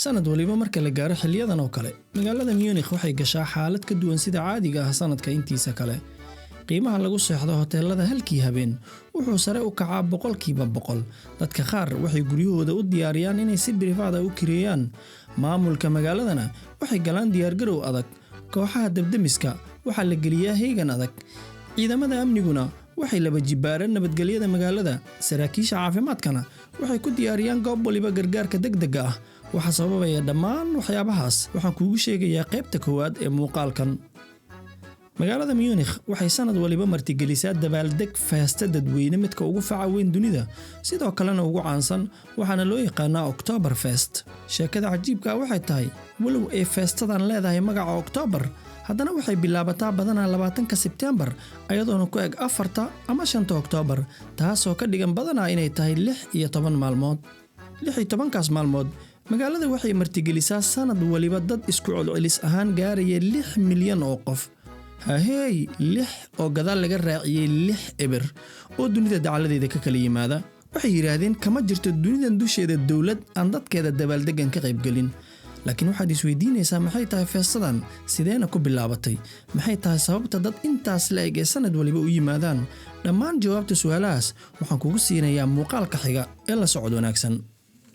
sanad waliba marka la gaaro xilliyadan oo kale magaalada Munich waxay gashaa xaalad ka duwan sida caadiga ah sanadka intiisa kale qiimaha lagu seexdo hoteelada halkii habeen wuxuu sare u kacaa 100%. dadka qaar waxay guryahooda u diyaariyaan inay si birifaad ah u kireeyaan maamulka magaaladana waxay galaan diyaar garow adag kooxaha dabdamiska waxa la geliyaa heegan adag ciidamada amniguna waxay laba jibaareen nabadgelyada magaalada saraakiisha caafimaadkana waxay ku diyaariyaan goob waliba gargaarka degdega ah waxa sababaya dhammaan waxyaabahaas waxaan kuugu sheegayaa qaybta koowaad ee muuqaalkan magaalada Munich waxay sanad waliba martigelisaa dabaaldeg feesta dadweyne midka ugu faca weyn dunida sidoo kalena ugu caansan waxaana loo yaqaanaa Oktoberfest sheekada cajiibka waxay tahay walow ay feestadan leedahay magaca Oktober haddana waxay bilaabataa badanaa 20 Sebtembar ayadoona ku eg 4 ama 5 Oktoobar taasoo ka dhigan badanaa inay tahay 6 iyo 10 maalmood 16 kaas maalmood magaalada waxay martigelisaa sanad waliba dad isku celcelis ahaan gaaraya 6 milyan oo qof هاي لح oo gadaal laga raaciyay 6 eber oo dunida dacaladeeda ka kala yimaada waxay yiraahdeen kama jirto dunidan dusheeda dawlad aan dadkeeda dabaaldegan ka qayb galin laakiin waxaad isweydiinaysaa maxay tahay feestadan sideena ku bilaabatay maxay tahay sababta dad intaas la eg sanad waliba u yimaadaan dhammaan jawaabta su'aalahaas waxaan kugu siinayaa muuqaalka xiga ee la socod wanaagsan